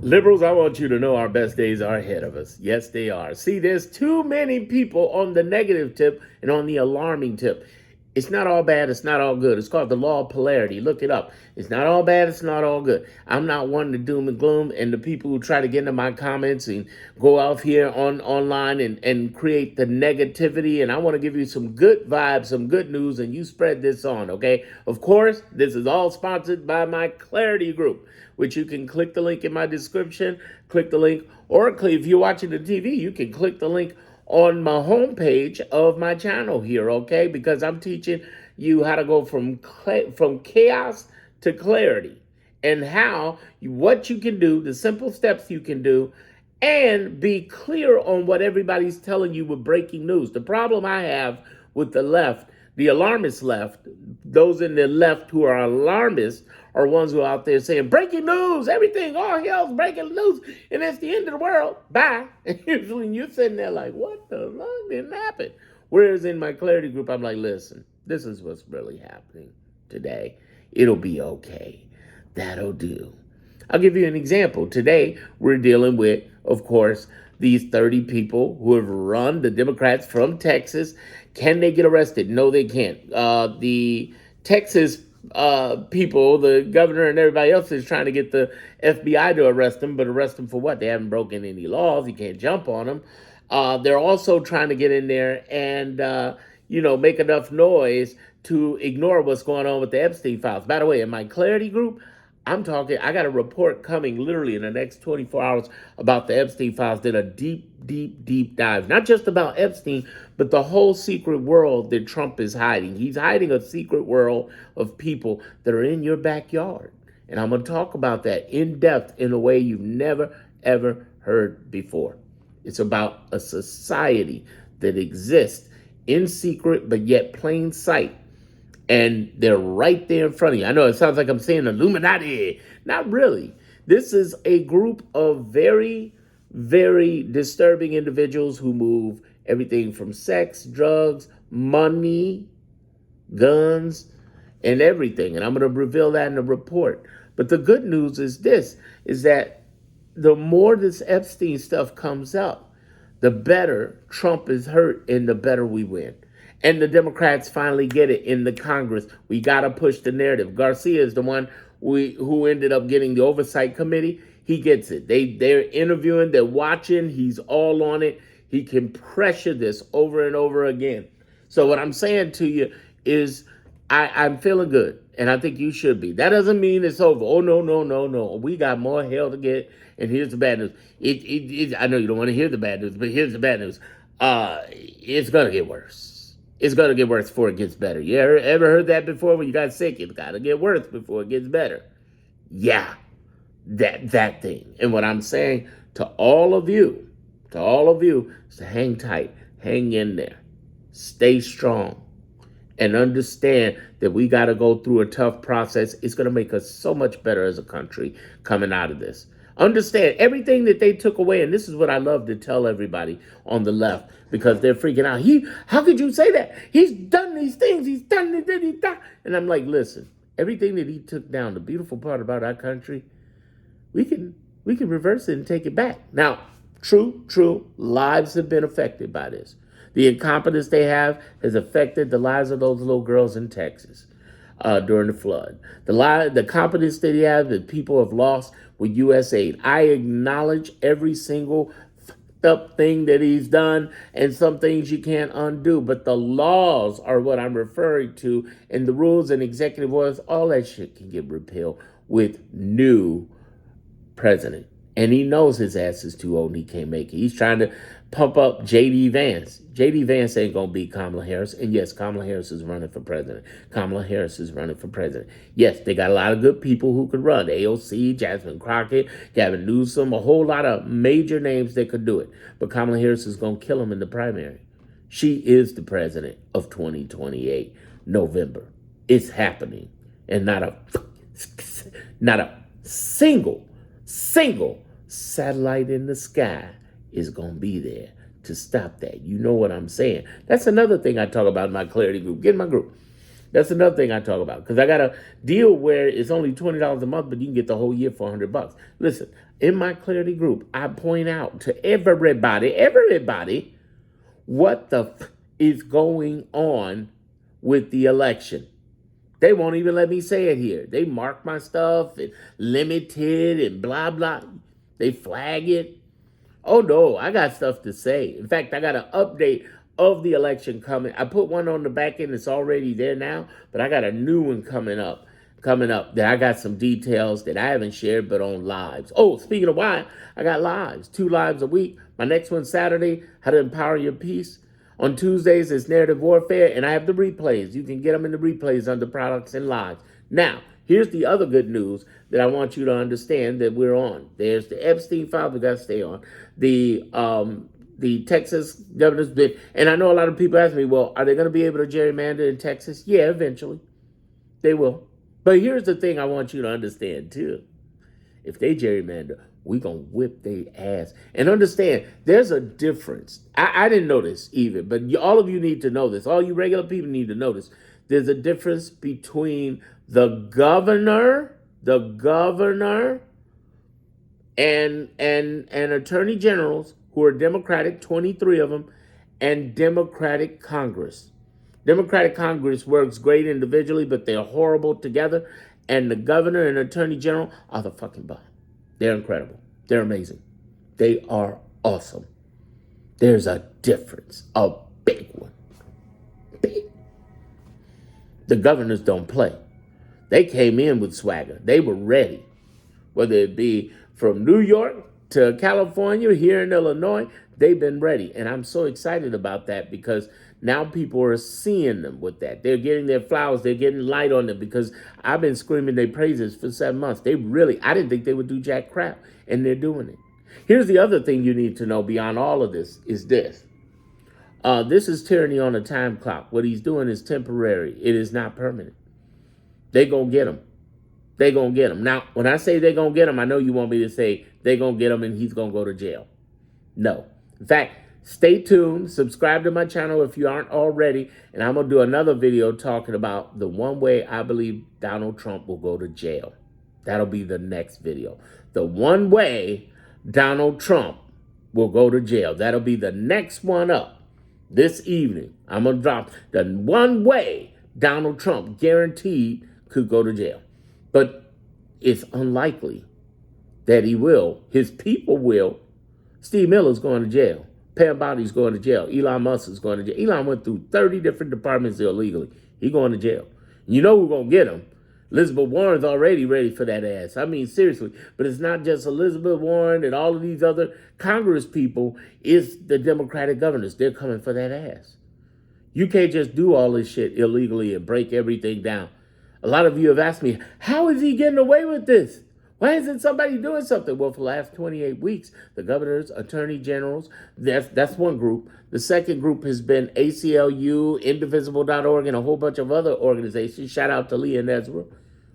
Liberals, I want you to know our best days are ahead of us. Yes, they are. See, there's too many people on the negative tip and on the alarming tip. It's not all bad, it's not all good. It's called the law of polarity. Look it up. It's not all bad, it's not all good. I'm not one to doom and gloom, and the people who try to get into my comments and go out here on online and create the negativity, and I want to give you some good vibes, some good news, and you spread this on, okay? Of course, this is all sponsored by my Clarity Group, which you can click the link in my description, click the link, or if you're watching the TV, you can click the link on my homepage of my channel here, okay? Because I'm teaching you how to go from chaos to clarity, and what you can do, the simple steps you can do, and be clear on what everybody's telling you with breaking news. The problem I have with the left, the alarmist left, those in the left who are alarmists are ones who are out there saying, breaking news, everything, all hell's breaking news, and it's the end of the world. Bye. And usually you're sitting there like, what the fuck didn't happen? Whereas in my clarity group, I'm like, listen, this is what's really happening today. It'll be okay. That'll do. I'll give you an example. Today, we're dealing with, of course, these 30 people who have run the Democrats from Texas. Can they get arrested? No, they can't. The Texas people, the governor and everybody else is trying to get the FBI to arrest them, but arrest them for what? They haven't broken any laws. You can't jump on them. They're also trying to get in there and, make enough noise to ignore what's going on with the Epstein files. By the way, in my clarity group, I got a report coming literally in the next 24 hours about the Epstein files. Did a deep dive, not just about Epstein, but the whole secret world that Trump is hiding. He's hiding a secret world of people that are in your backyard. And I'm going to talk about that in depth in a way you've never, ever heard before. It's about a society that exists in secret, but yet plain sight. And they're right there in front of you. I know it sounds like I'm saying Illuminati. Not really. This is a group of very, very disturbing individuals who move everything from sex, drugs, money, guns, and everything. And I'm going to reveal that in the report. But the good news is is that the more this Epstein stuff comes up, the better Trump is hurt and the better we win. And the Democrats finally get it in the Congress. We got to push the narrative. Garcia is the one who ended up getting the oversight committee. He gets it. They're interviewing, they're watching. He's all on it. He can pressure this over and over again. So what I'm saying to you is I'm feeling good, and I think you should be. That doesn't mean it's over. Oh, no. We got more hell to get, and here's the bad news. I know you don't want to hear the bad news, but here's the bad news. It's going to get worse. It's going to get worse before it gets better. You ever heard that before when you got sick? It's got to get worse before it gets better. Yeah, that thing. And what I'm saying to all of you, is to hang tight, hang in there, stay strong, and understand that we got to go through a tough process. It's going to make us so much better as a country coming out of this. Understand everything that they took away, and this is what I love to tell everybody on the left because they're freaking out. How could you say that? He's done these things. He's done it. And I'm like, listen, everything that he took down, the beautiful part about our country, we can reverse it and take it back. Now, true, lives have been affected by this. The incompetence they have has affected the lives of those little girls in Texas during the flood. The competence that he has that people have lost with U.S. aid. I acknowledge every single up thing that he's done, and some things you can't undo. But the laws are what I'm referring to, and the rules and executive orders, all that shit can get repealed with new president. And he knows his ass is too old and he can't make it. He's trying to pump up J.D. Vance. J.D. Vance ain't going to beat Kamala Harris. And yes, Kamala Harris is running for president. Yes, they got a lot of good people who could run. AOC, Jasmine Crockett, Gavin Newsom, a whole lot of major names that could do it. But Kamala Harris is going to kill him in the primary. She is the president of 2028, November. It's happening. And not a single satellite in the sky is going to be there to stop that. You know what I'm saying? That's another thing I talk about in my clarity group. Get in my group. That's another thing I talk about because I got a deal where it's only $20 a month, but you can get the whole year for $100. Listen, in my Clarity group, I point out to everybody, what the is going on with the election. They won't even let me say it here. They mark my stuff and limited and blah, blah. They flag it. Oh no, I got stuff to say. In fact, I got an update of the election coming. I put one on the back end. It's already there now, but I got a new one coming up. That I got some details that I haven't shared, but on lives. Oh, speaking of why, I got lives, 2 lives a week. My next one Saturday, how to empower your peace. On Tuesdays, it's narrative warfare, and I have the replays. You can get them in the replays under products and lives. Now, here's the other good news that I want you to understand that we're on. There's the Epstein file we got to stay on. The Texas governor's bid. And I know a lot of people ask me, well, are they going to be able to gerrymander in Texas? Yeah, eventually. They will. But here's the thing I want you to understand, too. If they gerrymander, we're going to whip their ass. And understand, there's a difference. I didn't know this either, but all of you need to know this. All you regular people need to know this. There's a difference between the governor and attorney generals who are Democratic, 23 of them, and Democratic Congress. Democratic Congress works great individually, but they're horrible together. And the governor and attorney general are the fucking bomb. They're incredible. They're amazing. They are awesome. There's a difference, a big one. Big. The governors don't play. They came in with swagger. They were ready. Whether it be from New York to California, here in Illinois, they've been ready. And I'm so excited about that because now people are seeing them with that. They're getting their flowers. They're getting light on them because I've been screaming their praises for 7 months. I didn't think they would do jack crap, and they're doing it. Here's the other thing you need to know beyond all of this is this. This is tyranny on a time clock. What he's doing is temporary. It is not permanent. They gonna get him. They gonna get him. Now, when I say they gonna get him, I know you want me to say they gonna get him and he's gonna go to jail. No. In fact, stay tuned. Subscribe to my channel if you aren't already. And I'm going to do another video talking about the one way I believe Donald Trump will go to jail. That'll be the next video. The one way Donald Trump will go to jail. That'll be the next one up this evening. I'm going to drop the one way Donald Trump guaranteed could go to jail. But it's unlikely that he will. His people will. Steve Miller's going to jail. Pam Bounty's going to jail. Elon Musk is going to jail. Elon went through 30 different departments illegally. He's going to jail. You know who's going to get him. Elizabeth Warren's already ready for that ass. I mean, seriously. But it's not just Elizabeth Warren and all of these other Congress people. It's the Democratic governors. They're coming for that ass. You can't just do all this shit illegally and break everything down. A lot of you have asked me, how is he getting away with this? Why isn't somebody doing something? Well, for the last 28 weeks, the governors, attorney generals, that's one group. The second group has been ACLU, Indivisible.org, and a whole bunch of other organizations. Shout out to Leah and Ezra,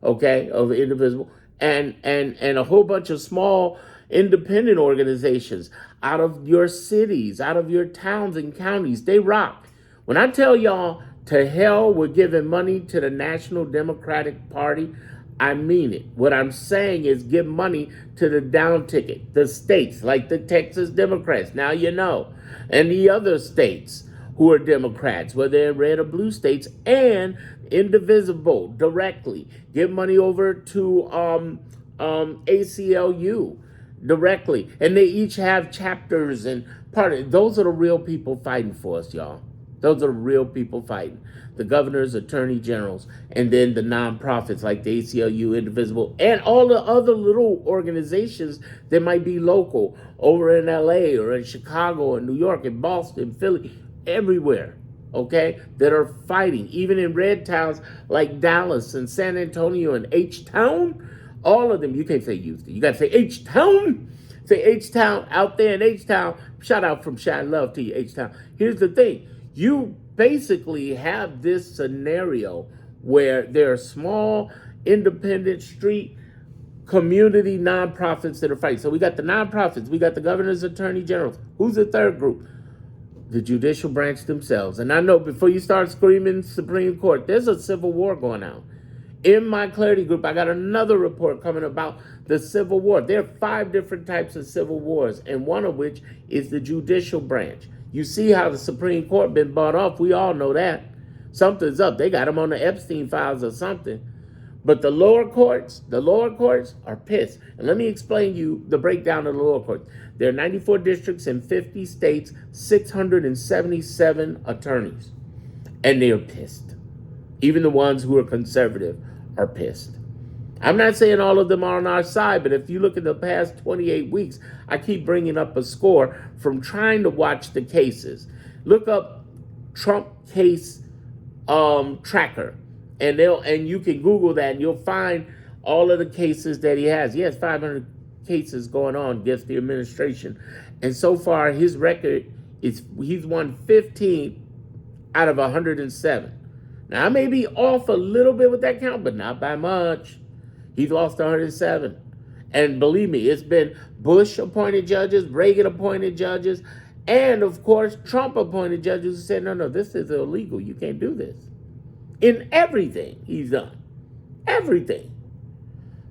okay, of Indivisible. And a whole bunch of small independent organizations out of your cities, out of your towns and counties. They rock. When I tell y'all, to hell with giving money to the National Democratic Party, I mean it. What I'm saying is give money to the down ticket, the states like the Texas Democrats, now you know, and the other states who are Democrats, whether they're red or blue states, and Indivisible directly. Give money over to ACLU directly. And they each have chapters and those are the real people fighting for us, y'all. Those are the real people fighting. The governors, attorney generals, and then the nonprofits like the ACLU, Indivisible, and all the other little organizations that might be local over in LA or in Chicago or New York and Boston, Philly, everywhere, okay, that are fighting, even in red towns like Dallas and San Antonio and H-Town, all of them. You can't say Houston. You got to say H-Town. Say H-Town out there in H-Town. Shout out from Shine Love to you, H-Town. Here's the thing. You basically have this scenario where there are small, independent, street, community nonprofits that are fighting. So we got the nonprofits. We got the governors, attorney generals. Who's the third group? the judicial branch themselves. And I know before you start screaming Supreme Court, there's a civil war going on. In my clarity group, I got another report coming about the Civil War. There are 5 different types of civil wars, and one of which is the judicial branch. You see how the Supreme Court been bought off. We all know that. Something's up. They got them on the Epstein files or something. But the lower courts are pissed. And let me explain you the breakdown of the lower courts. There are 94 districts in 50 states, 677 attorneys. And they're pissed. Even the ones who are conservative are pissed. I'm not saying all of them are on our side, but if you look at the past 28 weeks, I keep bringing up a score from trying to watch the cases. Look up Trump case tracker, and you can Google that, and you'll find all of the cases that he has. He has 500 cases going on against the administration, and so far his record is he's won 15 out of 107. Now, I may be off a little bit with that count, but not by much. He's lost 107. And believe me, it's been Bush-appointed judges, Reagan-appointed judges, and, of course, Trump-appointed judges who said, no, this is illegal. You can't do this. In everything he's done. Everything.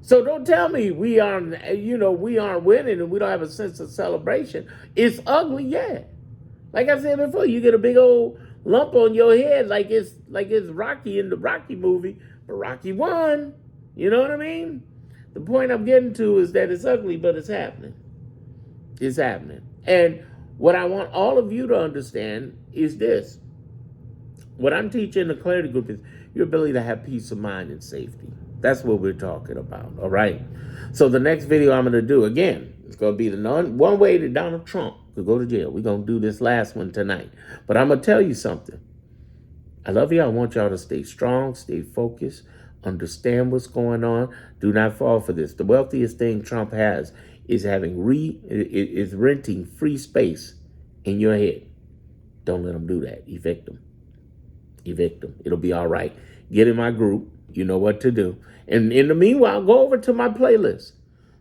So don't tell me we aren't winning and we don't have a sense of celebration. It's ugly, yeah. Like I said before, you get a big old lump on your head like it's Rocky in the Rocky movie, but Rocky won. You know what I mean? The point I'm getting to is that it's ugly, but it's happening. It's happening. And what I want all of you to understand is this. What I'm teaching the clarity group is your ability to have peace of mind and safety. That's what we're talking about, all right? So the next video I'm going to do, again, it's going to be one way that Donald Trump could go to jail. We're going to do this last one tonight. But I'm going to tell you something. I love you. I want y'all to stay strong, stay focused, understand what's going on. Do not fall for this. The wealthiest thing Trump has is is renting free space in your head. Don't let him do that. Evict him. Evict him. It'll be all right. Get in my group. You know what to do. And in the meanwhile, go over to my playlist.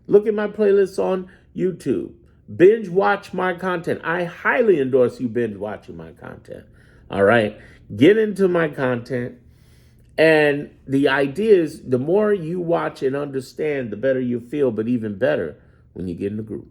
Look at my playlist on YouTube. Binge watch my content. I highly endorse you binge watching my content. All right. Get into my content. And the idea is the more you watch and understand, the better you feel, but even better when you get in the group.